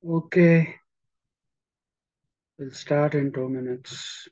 Okay, we'll start in 2 minutes.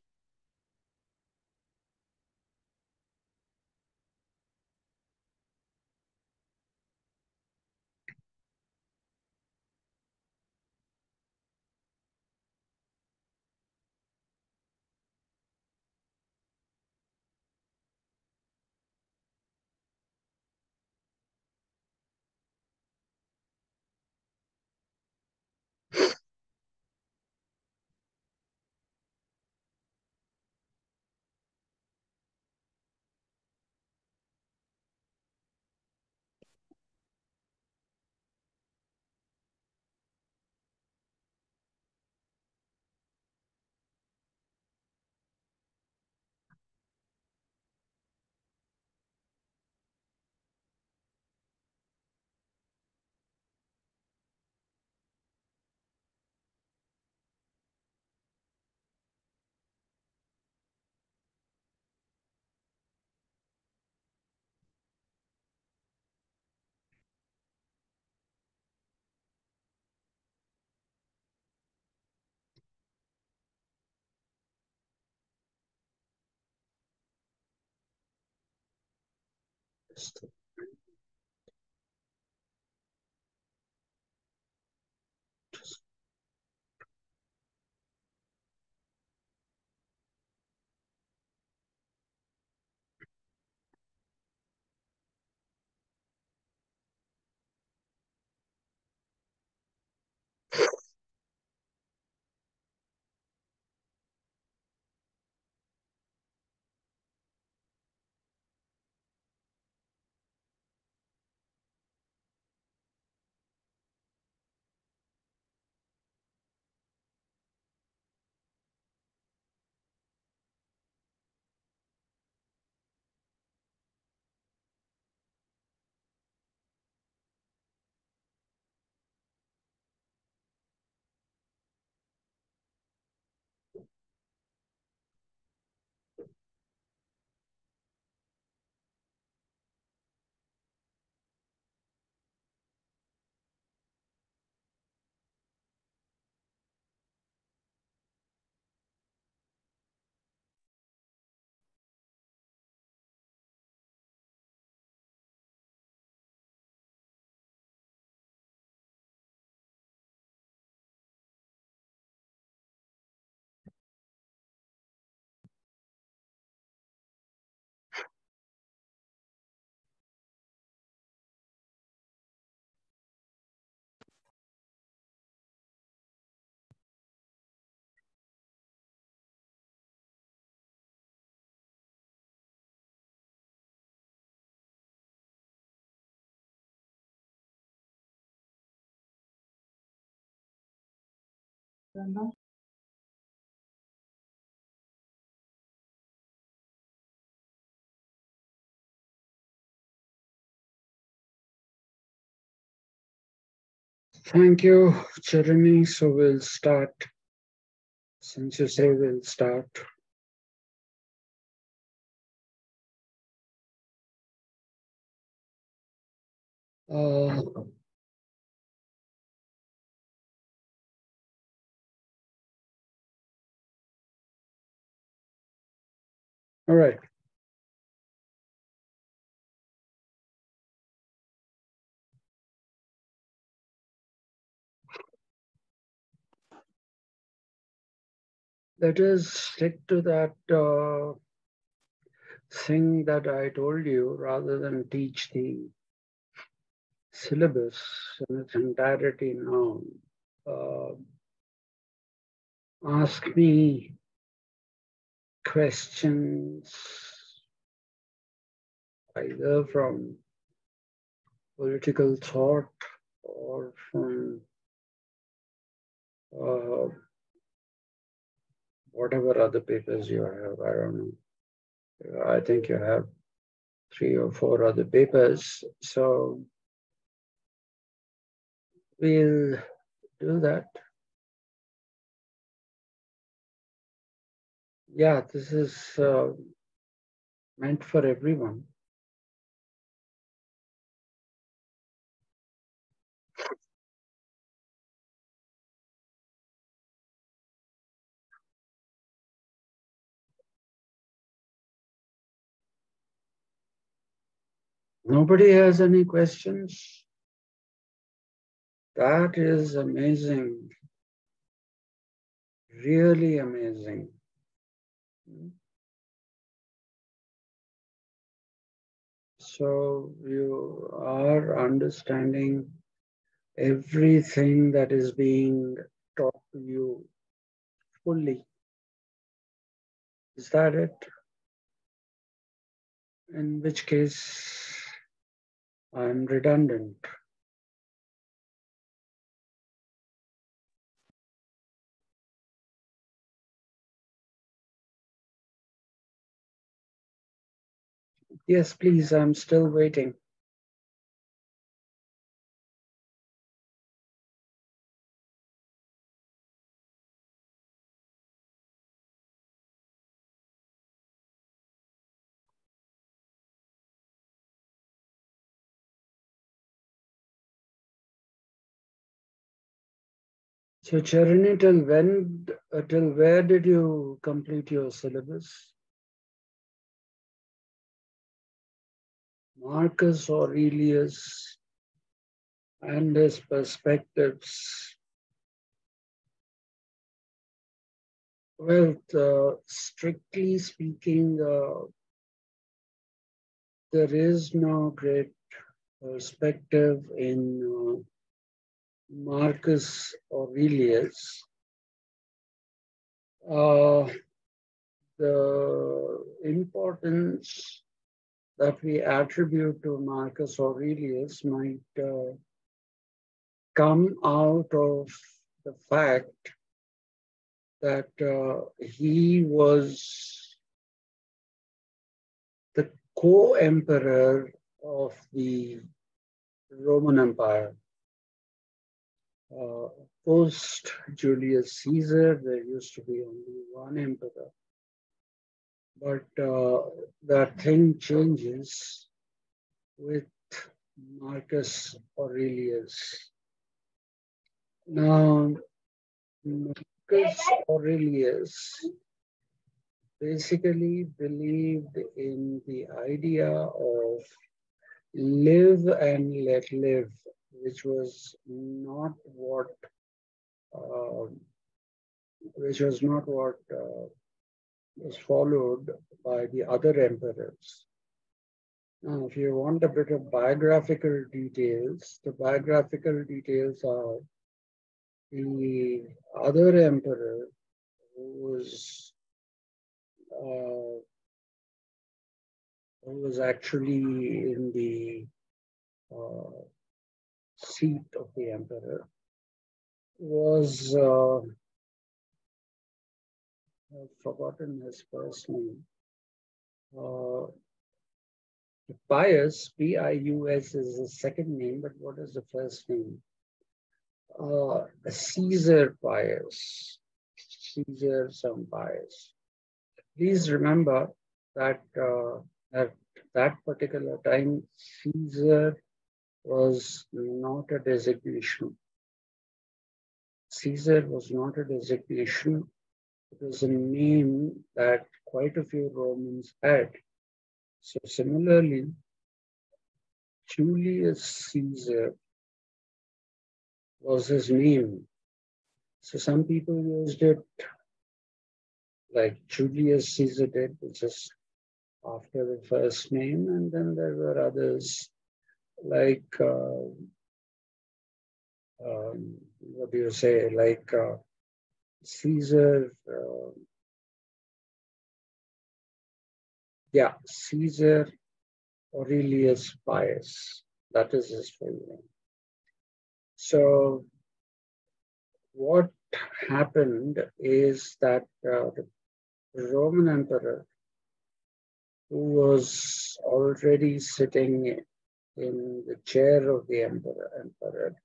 Thank you, Jeremy. So we'll start. Since you say we'll start. Uh, all right. Let us stick to that thing that I told you rather than teach the syllabus in its entirety now. Uh, ask me questions either from political thought or from uh, whatever other papers you have. I don't know. I think you have 3 or 4 other papers. So we'll do that. Yeah, this is meant for everyone. Nobody has any questions? That is amazing. Really amazing. So you are understanding everything that is being taught to you fully. Is that it? In which case, I'm redundant. Yes, please, I'm still waiting. So, Charini, till where did you complete your syllabus? Marcus Aurelius and his perspectives. Well, strictly speaking, there is no great perspective in Marcus Aurelius. The importance that we attribute to Marcus Aurelius might come out of the fact that he was the co-emperor of the Roman Empire. Post Julius Caesar, there used to be only one emperor. But that thing changes with Marcus Aurelius. Now, Marcus Aurelius basically believed in the idea of live and let live, which was not what was followed by the other emperors. Now, if you want a bit of biographical details, the biographical details are the other emperor who was actually in the seat of the emperor was I've forgotten his first name. Pius, Pius is the second name, but what is the first name? Caesar Pius. Caesar some Pius. Please remember that at that particular time, Caesar was not a designation. Caesar was not a designation. It was a name that quite a few Romans had. So similarly, Julius Caesar was his name. So some people used it like Julius Caesar did, which is after the first name, and then there were others like what do you say, like Caesar, Caesar Aurelius Pius. That is his full name. So what happened is that the Roman emperor, who was already sitting in the chair of the emperor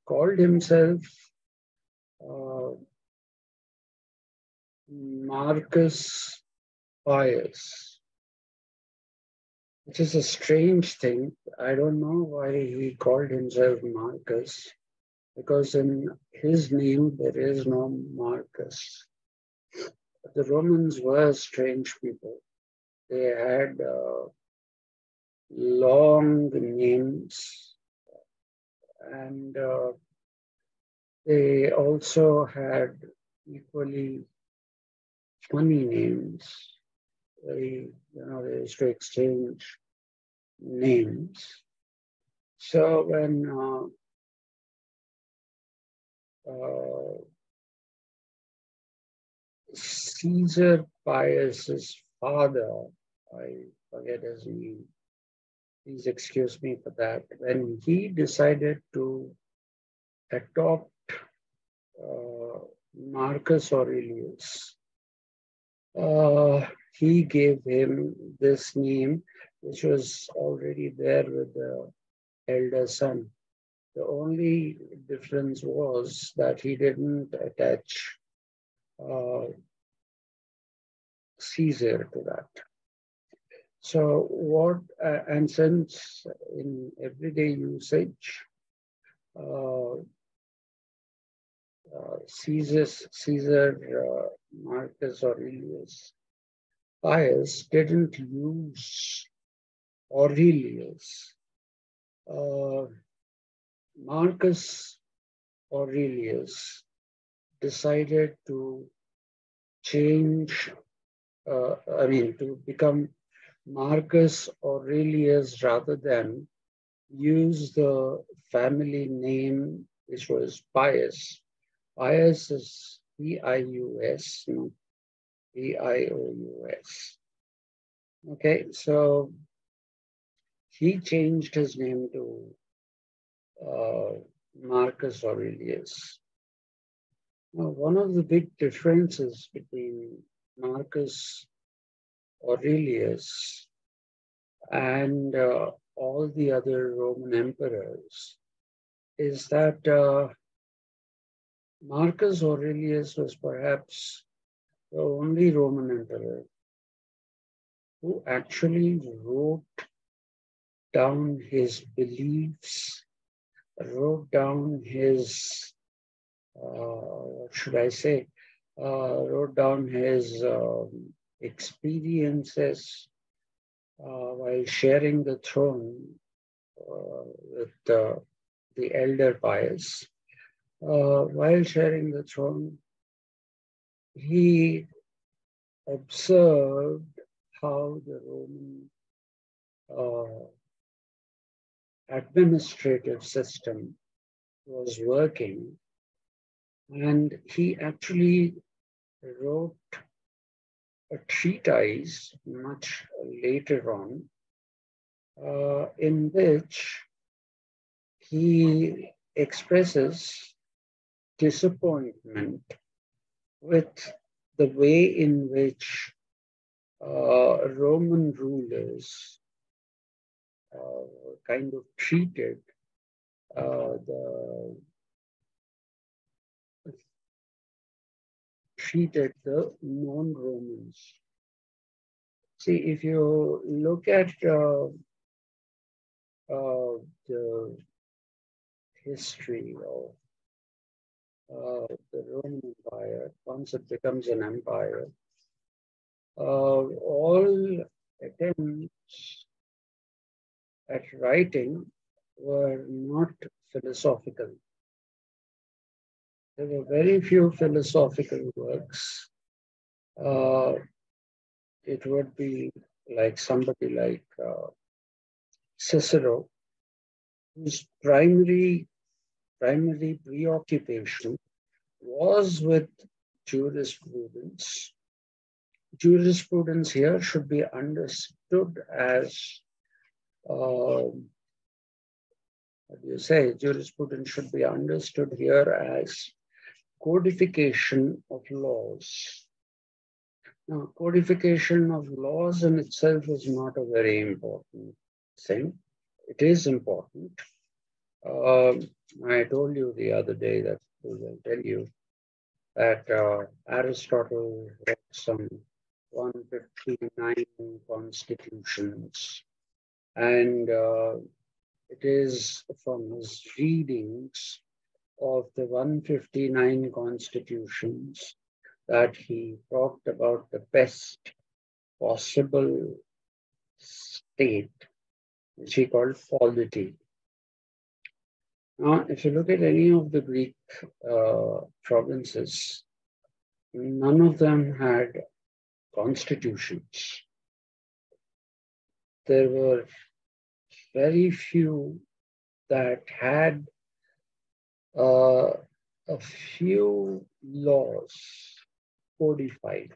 called himself Marcus Pius, which is a strange thing. I don't know why he called himself Marcus, because in his name there is no Marcus. The Romans were strange people. They had long names, and they also had equally funny names. They used to exchange names. So when Caesar Pius's father, I forget his name, please excuse me for that, when he decided to adopt Marcus Aurelius, he gave him this name, which was already there with the elder son. The only difference was that he didn't attach Caesar to that. So and since in everyday usage, Caesar Marcus Aurelius Pius didn't use Aurelius. Marcus Aurelius decided to change, to become Marcus Aurelius rather than use the family name, which was Pius. Pius is Pius, not Pious. Okay, so he changed his name to Marcus Aurelius. Now, one of the big differences between Marcus Aurelius and all the other Roman emperors is that Marcus Aurelius was perhaps the only Roman emperor who actually wrote down his beliefs, wrote down his, wrote down his experiences while sharing the throne with the elder Pius. While sharing the throne, he observed how the Roman administrative system was working, and he actually wrote a treatise much later on in which he expresses disappointment with the way in which Roman rulers kind of treated the non-Romans. See, if you look at the history of the Roman Empire, once it becomes an empire, all attempts at writing were not philosophical. There were very few philosophical works. It would be like somebody like Cicero, whose primary preoccupation was with jurisprudence. Jurisprudence here should be understood as, jurisprudence should be understood here as codification of laws. Now, codification of laws in itself is not a very important thing. It is important. I told you the other day that I will tell you that Aristotle wrote some 159 constitutions, and it is from his readings of the 159 constitutions that he talked about the best possible state which he called polity. Now, if you look at any of the Greek provinces, none of them had constitutions. There were very few that had a few laws codified.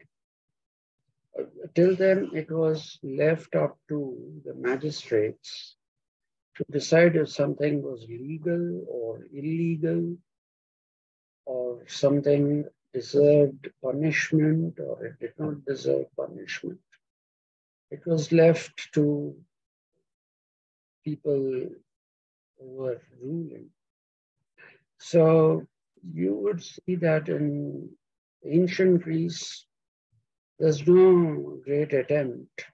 Till then, it was left up to the magistrates to decide if something was legal or illegal, or something deserved punishment or it did not deserve punishment. It was left to people who were ruling. So you would see that in ancient Greece, there's no great attempt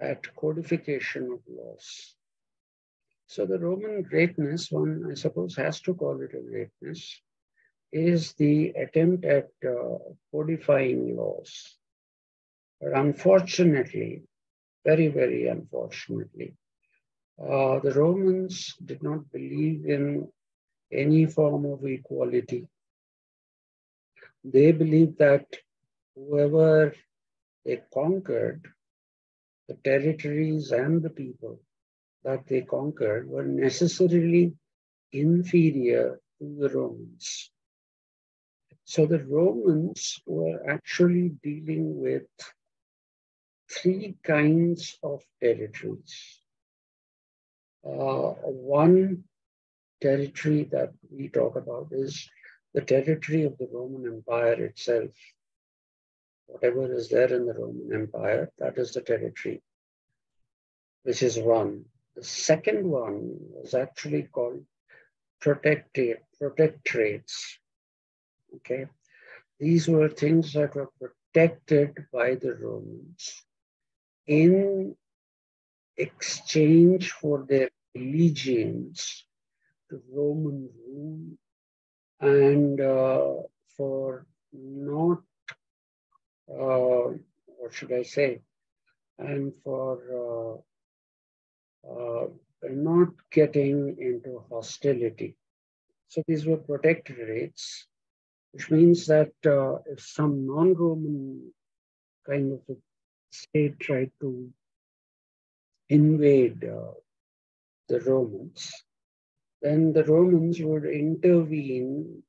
at codification of laws. So the Roman greatness, one I suppose has to call it a greatness, is the attempt at codifying laws. But unfortunately, very, very unfortunately, the Romans did not believe in any form of equality. They believed that whoever they conquered, the territories and the people that they conquered were necessarily inferior to the Romans. So the Romans were actually dealing with three kinds of territories. One territory that we talk about is the territory of the Roman Empire itself. Whatever is there in the Roman Empire, that is the territory, which is one. The second one was actually called protectorates. Okay, these were things that were protected by the Romans in exchange for their allegiance to Roman rule and for not, what should I say, and for not getting into hostility. So these were protectorates, which means that if some non-Roman kind of a state tried to invade the Romans, then the Romans would intervene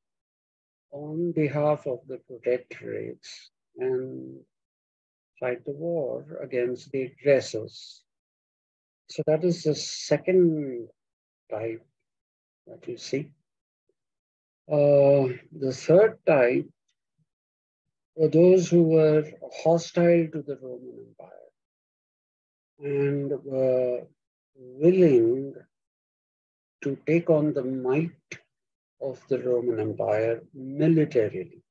on behalf of the protectorates and fight the war against the aggressors. So that is the second type that you see. The third type were those who were hostile to the Roman Empire and were willing to take on the might of the Roman Empire militarily,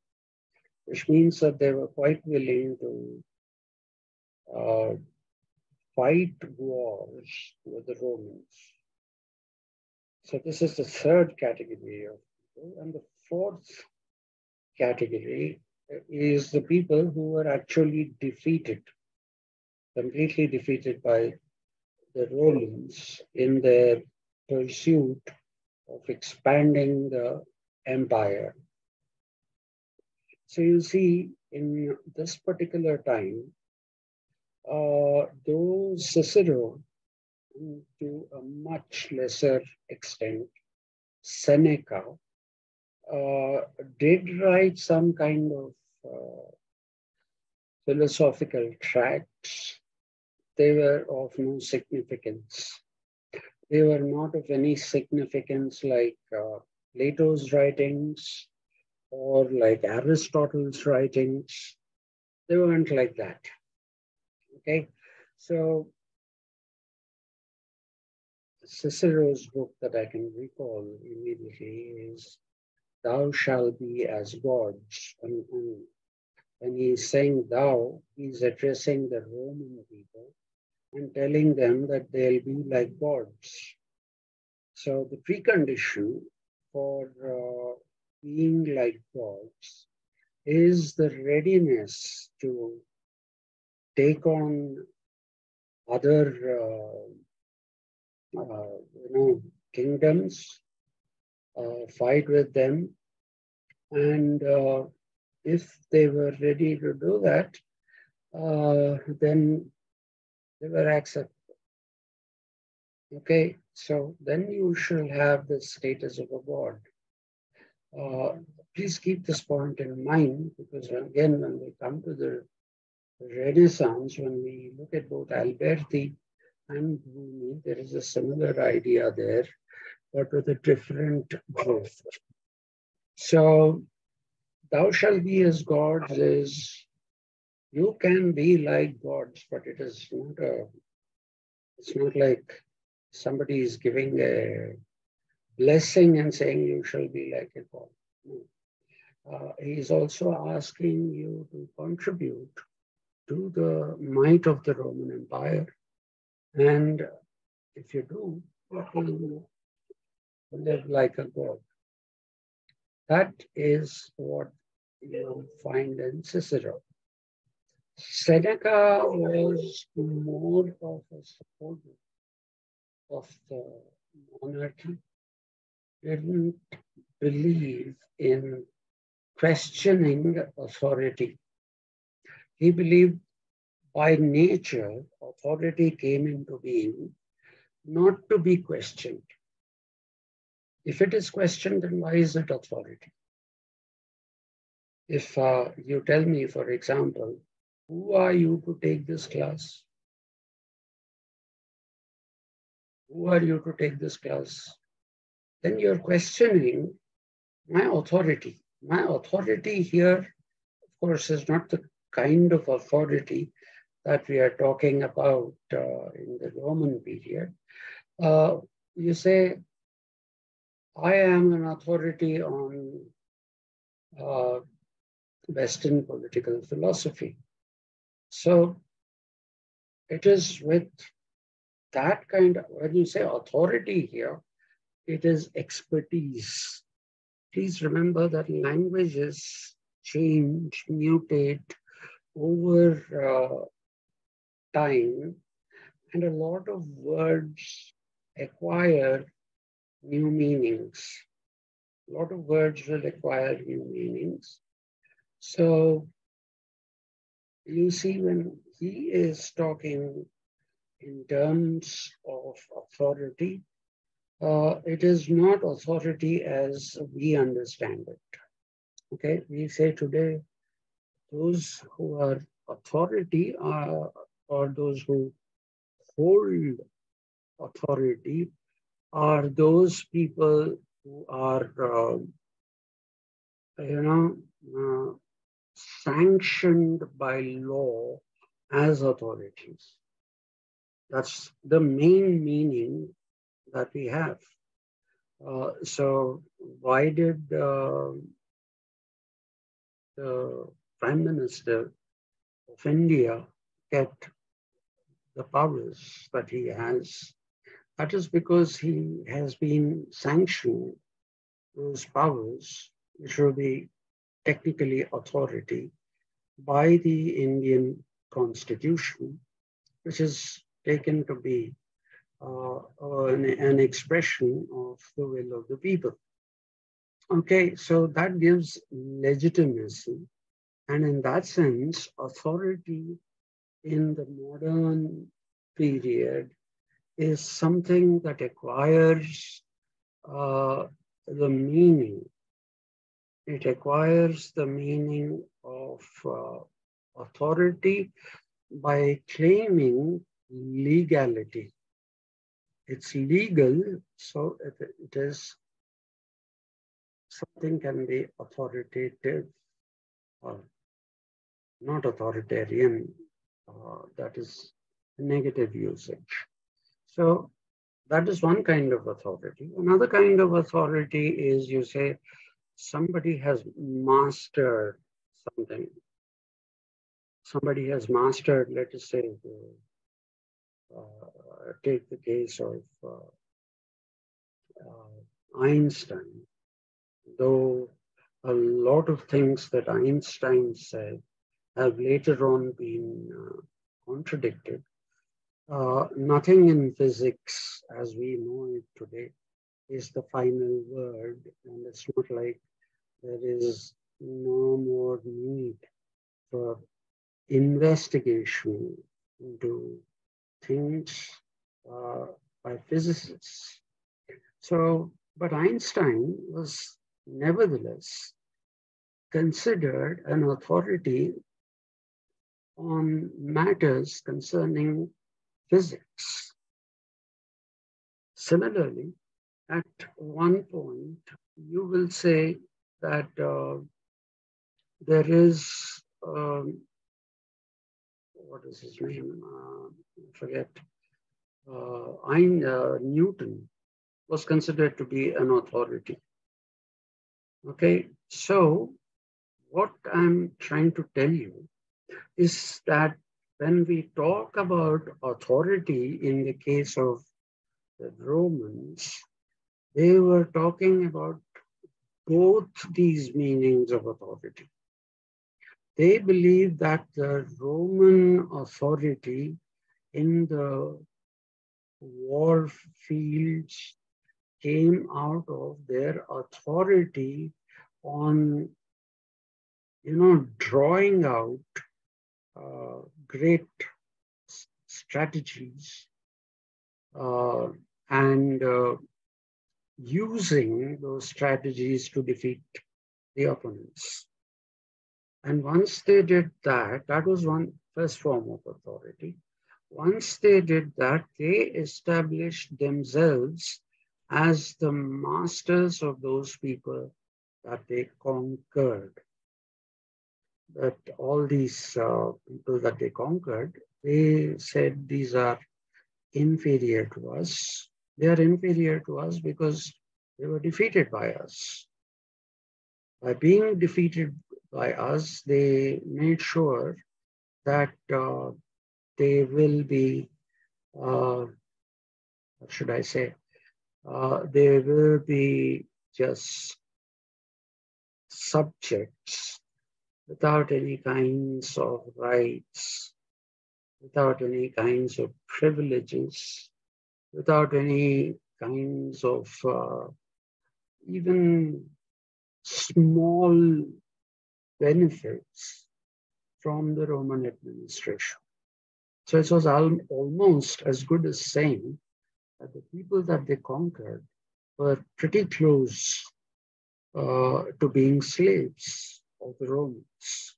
which means that they were quite willing to fight wars with the Romans. So this is the third category of people. And the fourth category is the people who were actually defeated, completely defeated by the Romans in their pursuit of expanding the empire. So you see, in this particular time, though Cicero, to a much lesser extent, Seneca, did write some kind of philosophical tracts. They were of no significance. They were not of any significance like Plato's writings or like Aristotle's writings. They weren't like that. Okay, so Cicero's book that I can recall immediately is Thou Shalt Be as Gods. And when he's saying thou, he's addressing the Roman people and telling them that they'll be like gods. So the precondition for being like gods is the readiness to take on other kingdoms, fight with them, and if they were ready to do that, then they were accepted. Okay, so then you shall have the status of a god. Please keep this point in mind, because when we come to the Renaissance, when we look at both Alberti and Rumi, there is a similar idea there, but with a different growth. So, thou shalt be as gods is, you can be like gods, but it's not like somebody is giving a blessing and saying you shall be like a god. No. He is also asking you to contribute to the might of the Roman Empire. And if you do, you will live like a god. That is what you find in Cicero. Seneca was more of a supporter of the monarchy, didn't believe in questioning authority. He believed by nature, authority came into being not to be questioned. If it is questioned, then why is it authority? If you tell me, for example, who are you to take this class? Who are you to take this class? Then you're questioning my authority. My authority here, of course, is not the kind of authority that we are talking about in the Roman period. You say, I am an authority on Western political philosophy. So it is with that kind of, when you say authority here, it is expertise. Please remember that languages change, mutate over time, and a lot of words acquire new meanings. A lot of words will acquire new meanings. So you see, when he is talking in terms of authority, it is not authority as we understand it. Okay, we say today, those who are authority or those who hold authority are those people who are, sanctioned by law as authorities. That's the main meaning that we have. So why did the Prime Minister of India get the powers that he has? That is because he has been sanctioned those powers, which will be technically authority, by the Indian Constitution, which is taken to be an expression of the will of the people. Okay, so that gives legitimacy. And in that sense, authority in the modern period is something that acquires the meaning. It acquires the meaning of authority by claiming legality. It's legal, so it is something can be authoritative or not authoritarian. That is negative usage. So that is one kind of authority. Another kind of authority is, you say, somebody has mastered something. Somebody has mastered, let us say, take the case of Einstein. Though a lot of things that Einstein said have later on been contradicted, Nothing in physics as we know it today is the final word, and it's not like there is no more need for investigation into things uh, by physicists. So, but Einstein was nevertheless considered an authority on matters concerning physics. Similarly, at one point, you will say that there is, what is his name? I forget. Newton was considered to be an authority. Okay, so what I'm trying to tell you is that when we talk about authority in the case of the Romans, they were talking about both these meanings of authority. They believed that the Roman authority in the war fields came out of their authority on, drawing out great strategies and using those strategies to defeat the opponents. And once they did that, that was one first form of authority. Once they did that, they established themselves as the masters of those people that they conquered. That all these people that they conquered, they said these are inferior to us. They are inferior to us because they were defeated by us. By being defeated by us, they made sure that they will be, what should I say, they will be just subjects without any kinds of rights, without any kinds of privileges, without any kinds of even small benefits from the Roman administration. So it was almost as good as saying that the people that they conquered were pretty close to being slaves of the Romans.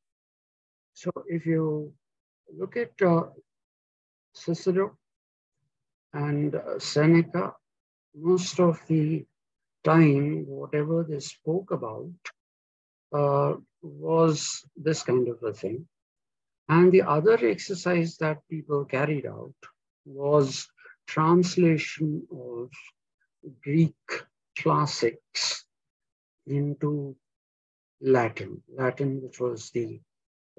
So if you look at Cicero and Seneca, most of the time, whatever they spoke about was this kind of a thing. And the other exercise that people carried out was translation of Greek classics into Latin, which was the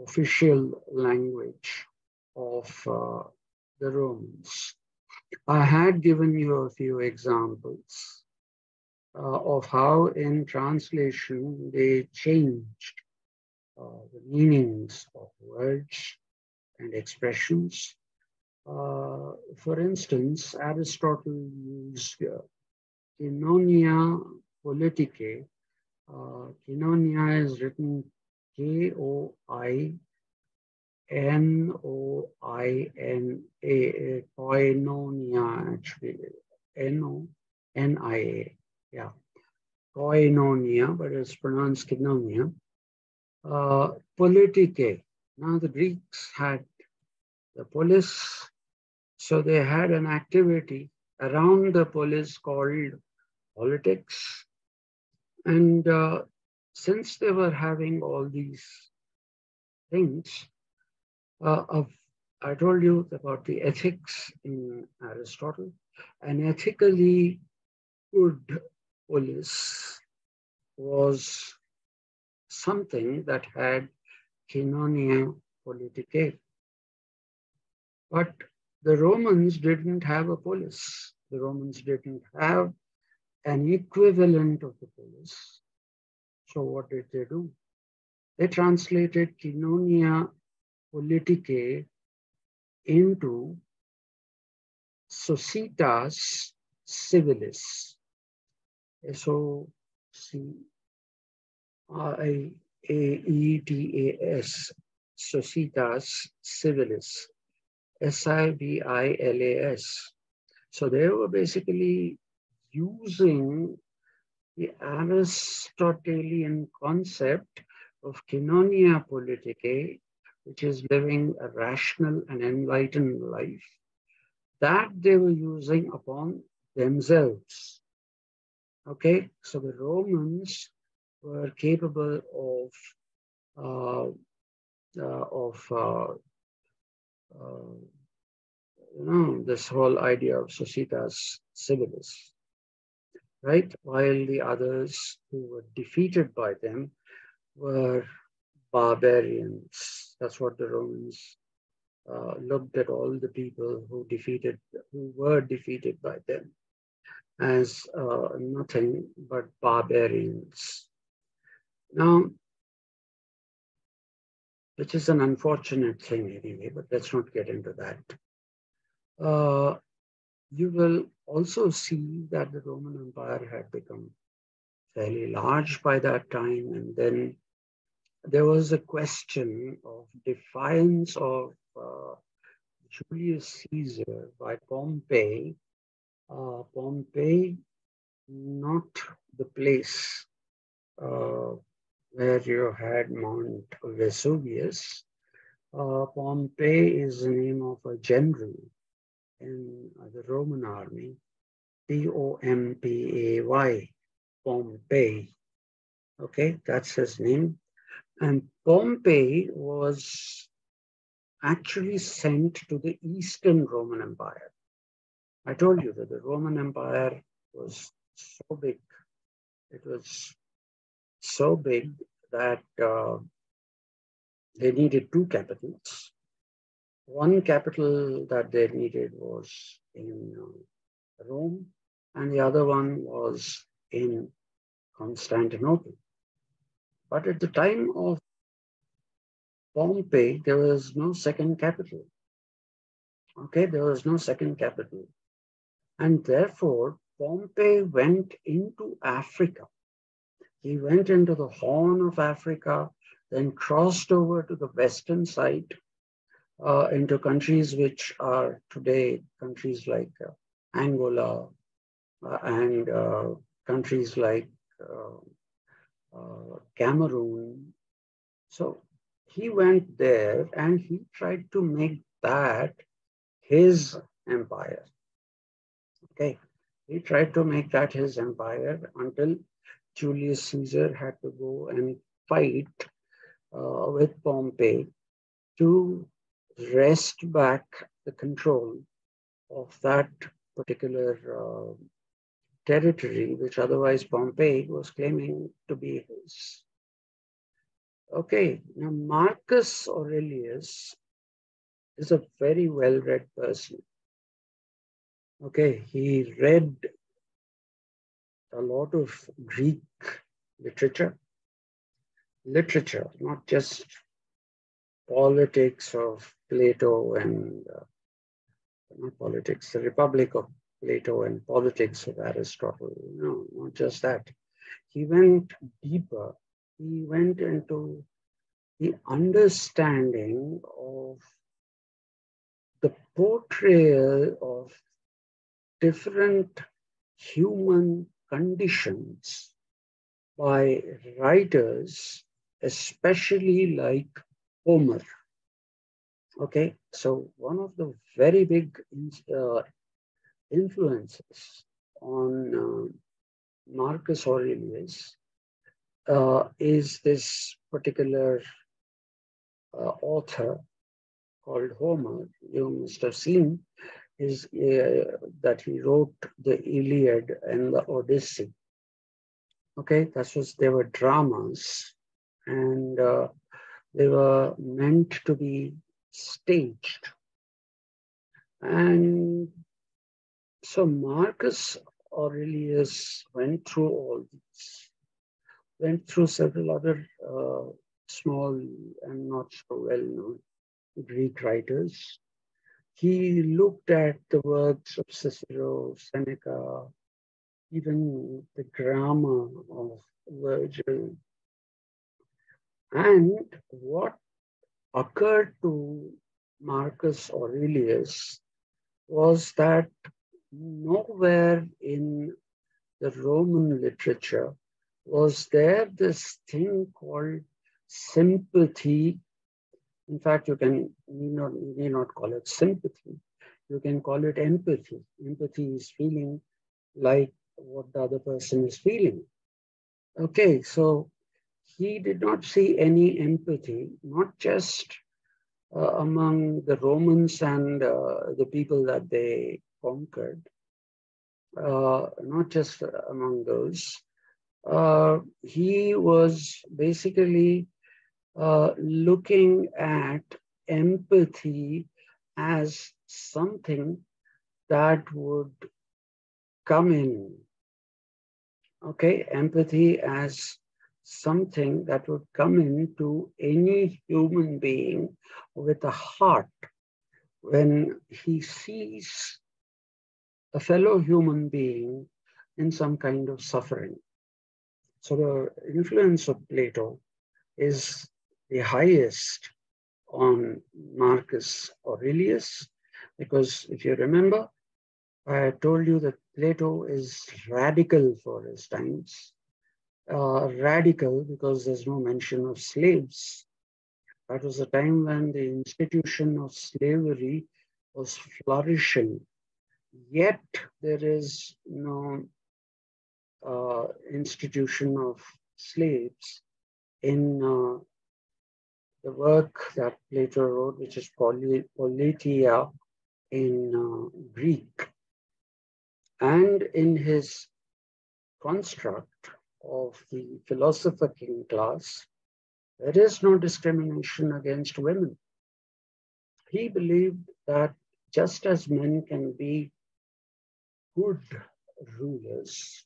official language of the Romans. I had given you a few examples of how in translation they changed the meanings of words and expressions. For instance, Aristotle used koinonia politicae. Koinonia is written Koinoina, koinonia actually, N-O-N-I-A, yeah, koinonia, but it's pronounced koinonia. Politicae. Now the Greeks had the polis, so they had an activity around the polis called politics. And since they were having all these things, I told you about the ethics in Aristotle. An ethically good polis was something that had koinonia politicae. But the Romans didn't have a polis. The Romans didn't have an equivalent of the polis. So what did they do? They translated koinonia politicae into Societas Civilis, SOCIAETAS, Societas Civilis, SIVILAS. So they were basically using the Aristotelian concept of koinonia politicae, which is living a rational and enlightened life, that they were using upon themselves. Okay, so the Romans were capable of this whole idea of societas civilis, right? While the others who were defeated by them were barbarians. That's what the Romans looked at all the people who were defeated by them as nothing but barbarians. Now, which is an unfortunate thing anyway, but let's not get into that. You will also see that the Roman Empire had become fairly large by that time, and then there was a question of defiance of Julius Caesar by Pompey. Pompey, not the place where you had Mount Vesuvius. Pompey is the name of a general in the Roman army, Pompay, Pompey. Okay, that's his name. And Pompey was actually sent to the Eastern Roman Empire. I told you that the Roman Empire was so big. It was so big that they needed two capitals. One capital that they needed was in Rome, and the other one was in Constantinople. But at the time of Pompey, there was no second capital. Okay, there was no second capital. And therefore, Pompey went into Africa. He went into the Horn of Africa, then crossed over to the western side, into countries which are today countries like Angola and countries like Cameroon. So he went there and he tried to make that his empire. Okay, he tried to make that his empire until Julius Caesar had to go and fight with Pompey to wrest back the control of that particular territory, which otherwise Pompey was claiming to be his. Okay, now Marcus Aurelius is a very well-read person. Okay, he read a lot of Greek literature, not just politics of Plato and not politics, the Republic of Plato and politics of Aristotle. No, not just that. He went deeper. He went into the understanding of the portrayal of different human conditions by writers, especially like Homer. Okay, so one of the very big influences on Marcus Aurelius is this particular author called Homer. You must have seen that he wrote the Iliad and the Odyssey. Okay, they were dramas, and they were meant to be staged. And so Marcus Aurelius went through all these, went through several other small and not so well-known Greek writers. He looked at the works of Cicero, Seneca, even the grammar of Virgil. And what occurred to Marcus Aurelius was that nowhere in the Roman literature was there this thing called sympathy. In fact, you need not call it sympathy. You can call it empathy. Empathy is feeling like what the other person is feeling. Okay, so he did not see any empathy, not just among the Romans and the people that they conquered, not just among those. He was basically looking at empathy as something that would come in. Okay, empathy as something that would come into any human being with a heart when he sees a fellow human being in some kind of suffering. So the influence of Plato is the highest on Marcus Aurelius, because if you remember, I told you that Plato is radical for his times. Radical because there's no mention of slaves. That was a time when the institution of slavery was flourishing. Yet there is no institution of slaves in the work that Plato wrote, which is Politeia in Greek. And in his construct of the philosopher king class, there is no discrimination against women. He believed that just as men can be good rulers,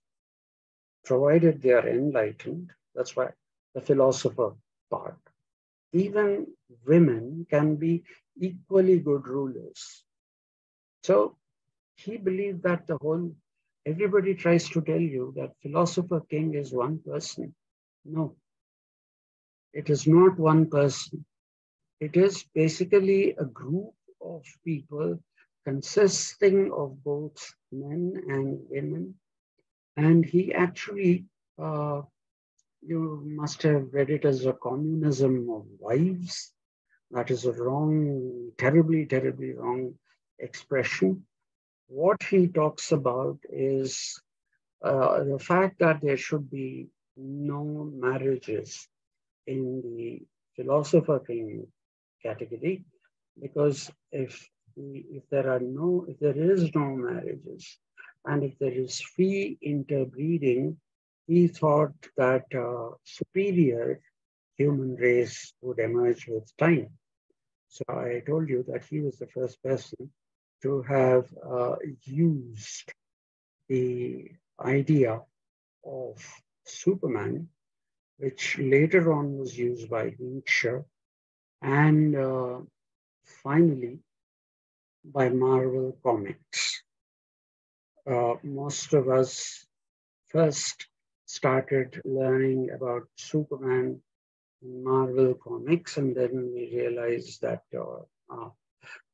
provided they are enlightened, that's why the philosopher part, even women can be equally good rulers. So he believed that everybody tries to tell you that philosopher king is one person. No, it is not one person. It is basically a group of people consisting of both men and women. And he actually, you must have read it as a communism of wives. That is a wrong, terribly, terribly wrong expression. What he talks about is the fact that there should be no marriages in the philosopher king category, because if there is no marriages, and if there is free interbreeding, he thought that superior human race would emerge with time. So I told you that he was the first person to have used the idea of Superman, which later on was used by Nietzsche, and finally by Marvel Comics. Most of us first started learning about Superman in Marvel Comics, and then we realized that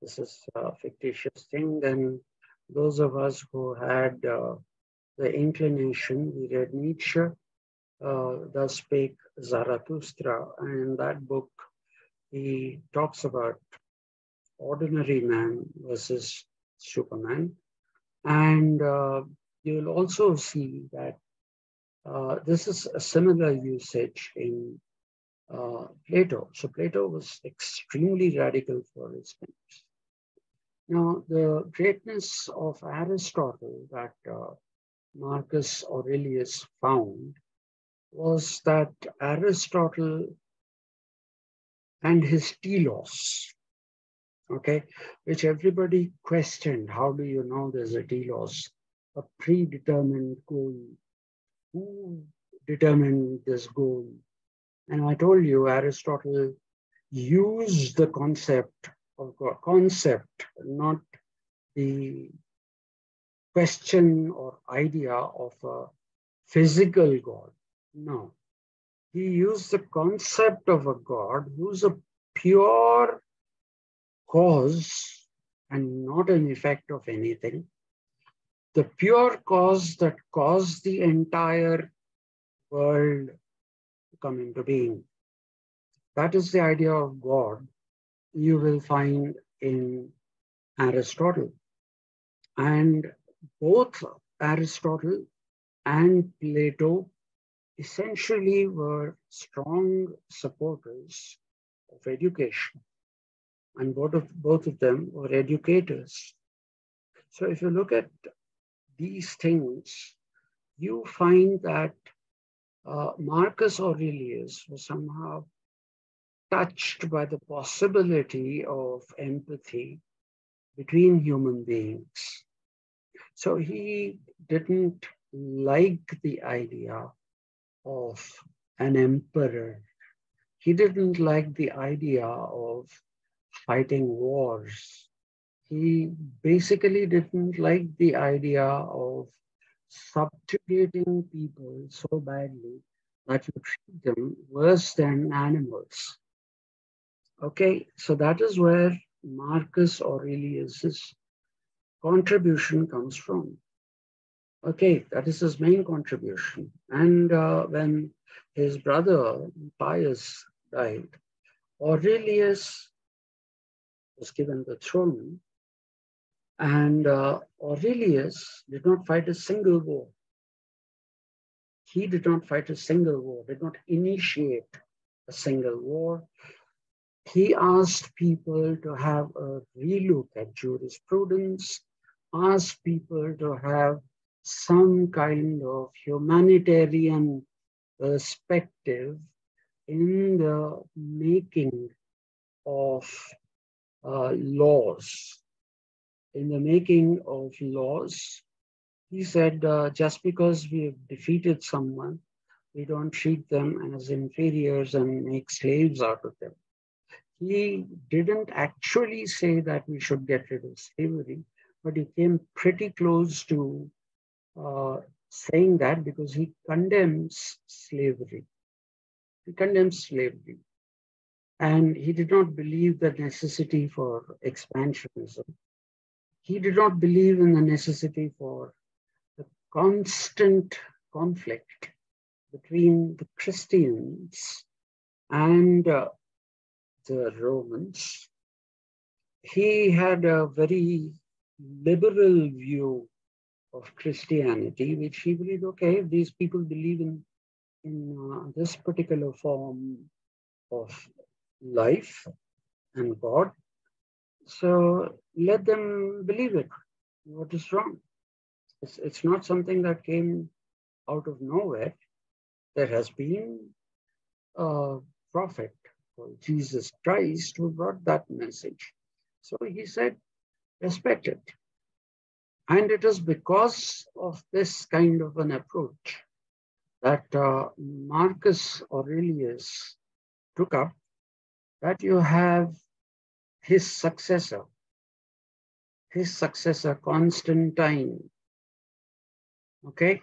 this is a fictitious thing. Then those of us who had the inclination, we read Nietzsche, Thus Spake Zarathustra, and in that book, he talks about ordinary man versus Superman. And you'll also see that this is a similar usage in Plato. So Plato was extremely radical for his times. Now, the greatness of Aristotle that Marcus Aurelius found was that Aristotle and his telos, okay, which everybody questioned. How do you know there's a telos, a predetermined goal? Who determined this goal? And I told you, Aristotle used the concept of God, concept, not the question or idea of a physical God. No. He used the concept of a God who's a pure cause and not an effect of anything. The pure cause that caused the entire world to come into being. That is the idea of God you will find in Aristotle. And both Aristotle and Plato essentially were strong supporters of education. And both of them were educators. So if you look at these things, you find that Marcus Aurelius was somehow touched by the possibility of empathy between human beings. So he didn't like the idea of an emperor. He didn't like the idea of fighting wars. He basically didn't like the idea of subjugating people so badly that you treat them worse than animals. Okay, so that is where Marcus Aurelius's contribution comes from. Okay, that is his main contribution. And when his brother Pius died, Aurelius was given the throne, and Aurelius did not fight a single war. He did not fight a single war, did not initiate a single war. He asked people to have a relook at jurisprudence, asked people to have some kind of humanitarian perspective in the making of laws. In the making of laws, he said, just because we have defeated someone, we don't treat them as inferiors and make slaves out of them. He didn't actually say that we should get rid of slavery, but he came pretty close to saying that because he condemns slavery. He condemns slavery. And he did not believe the necessity for expansionism. He did not believe in the necessity for the constant conflict between the Christians and the Romans. He had a very liberal view of Christianity, which he believed, okay, if these people believe in this particular form of life and God, so let them believe it. What is wrong? It's not something that came out of nowhere. There has been a prophet called Jesus Christ who brought that message. So he said, respect it. And it is because of this kind of an approach that Marcus Aurelius took up, that you have his successor Constantine. Okay,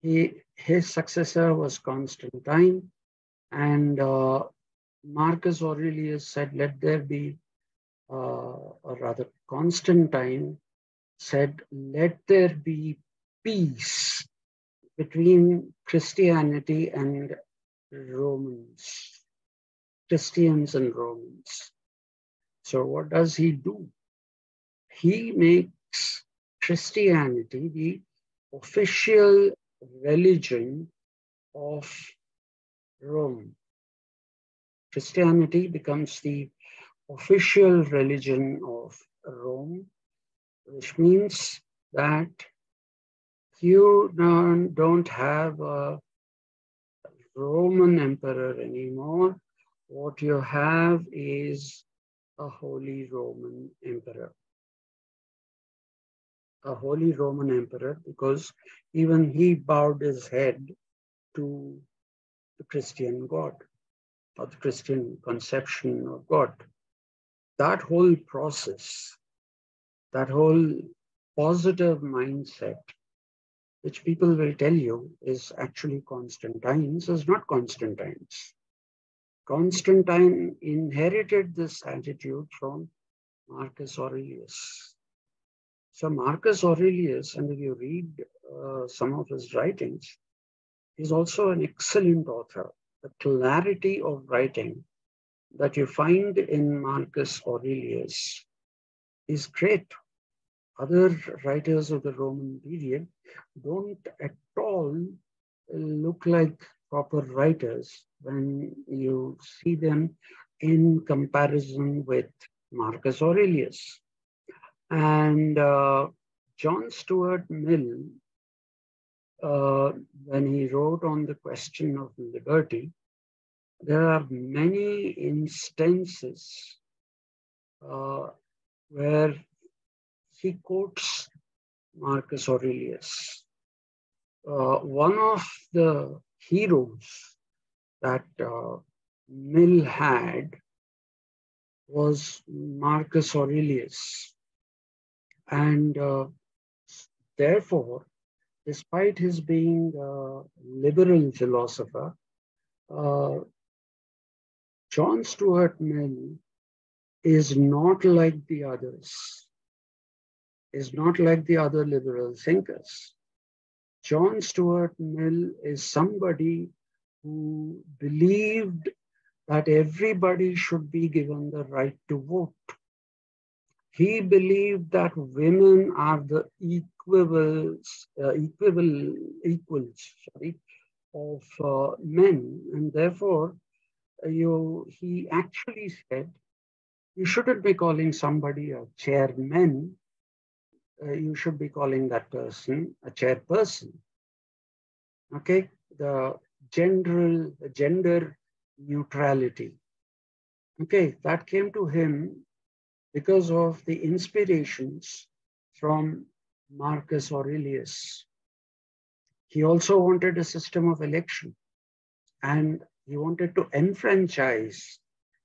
his successor was Constantine, and Marcus Aurelius said, let there be, or rather Constantine said, let there be peace between Christianity and Romans, Christians and Romans. So what does he do? He makes Christianity the official religion of Rome. Christianity becomes the official religion of Rome, which means that you don't have a Roman emperor anymore. What you have is a Holy Roman Emperor. A Holy Roman Emperor, because even he bowed his head to the Christian God, or the Christian conception of God. that whole process, that whole positive mindset, which people will tell you is actually Constantine's, is not Constantine's. Constantine inherited this attitude from Marcus Aurelius. So Marcus Aurelius, and if you read some of his writings, he's also an excellent author. The clarity of writing that you find in Marcus Aurelius is great. Other writers of the Roman period don't at all look like proper writers when you see them in comparison with Marcus Aurelius. And John Stuart Mill, when he wrote on the question of liberty, there are many instances where he quotes Marcus Aurelius. One of the heroes that Mill had was Marcus Aurelius. And therefore, despite his being a liberal philosopher, John Stuart Mill is not like the others, is not like the other liberal thinkers. John Stuart Mill is somebody who believed that everybody should be given the right to vote. He believed that women are the equals of men, and therefore he actually said you shouldn't be calling somebody a chairman. You should be calling that person a chairperson. Okay, the gender neutrality. Okay, that came to him because of the inspirations from Marcus Aurelius. He also wanted a system of election, and he wanted to enfranchise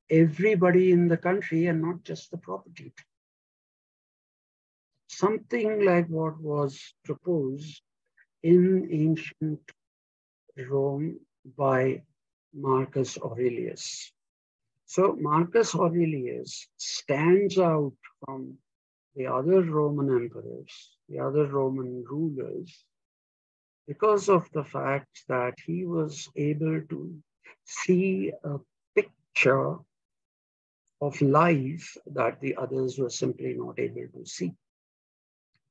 everybody in the country and not just the property. Something like what was proposed in ancient Rome by Marcus Aurelius. So Marcus Aurelius stands out from the other Roman emperors, the other Roman rulers, because of the fact that he was able to see a picture of life that the others were simply not able to see.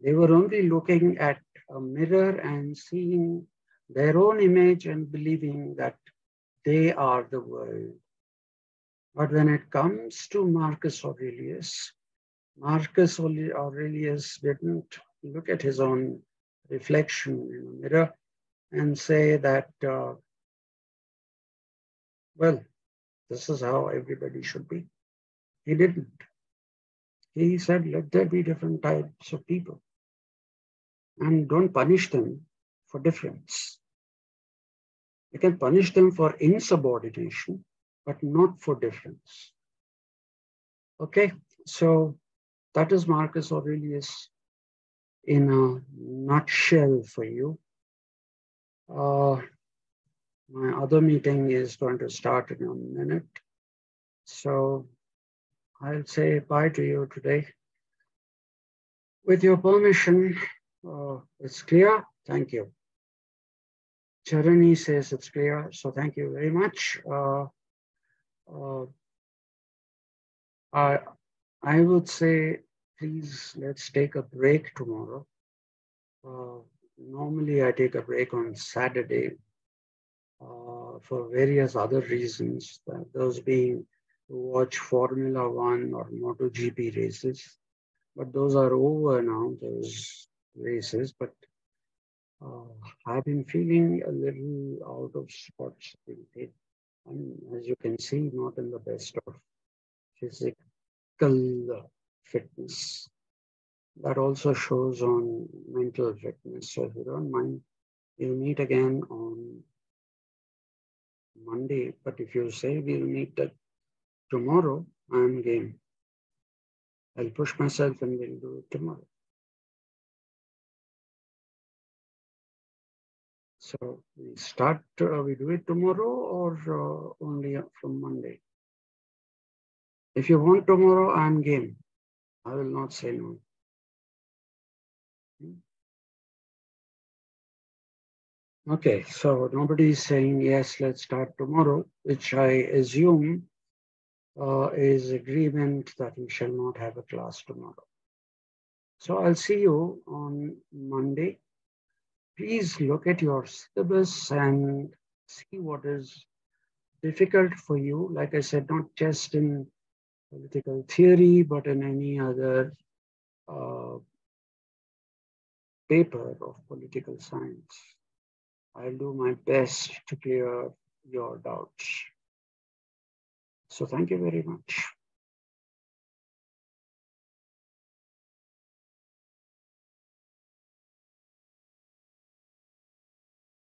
They were only looking at a mirror and seeing their own image and believing that they are the world. But when it comes to Marcus Aurelius didn't look at his own reflection in a mirror and say that, well, this is how everybody should be. He didn't. He said, let there be different types of people and don't punish them for difference. You can punish them for insubordination, but not for difference. Okay, so that is Marcus Aurelius in a nutshell for you. My other meeting is going to start in a minute. So I'll say bye to you today. With your permission, it's clear. Thank you. Charani says it's clear, so thank you very much. I would say, please, let's take a break tomorrow. Normally, I take a break on Saturday for various other reasons, those being to watch Formula One or MotoGP races. But those are over now, those races. But I've been feeling a little out of sorts. And as you can see, not in the best of physical fitness. That also shows on mental fitness. So if you don't mind, we'll meet again on Monday. But if you say we'll meet tomorrow, I'm game. I'll push myself and we'll do it tomorrow. So we do it tomorrow or only from Monday? If you want tomorrow, I'm game. I will not say no. Okay, so nobody is saying yes, let's start tomorrow, which I assume is agreement that we shall not have a class tomorrow. So I'll see you on Monday. Please look at your syllabus and see what is difficult for you. Like I said, not just in political theory, but in any other paper of political science. I'll do my best to clear your doubts. So thank you very much.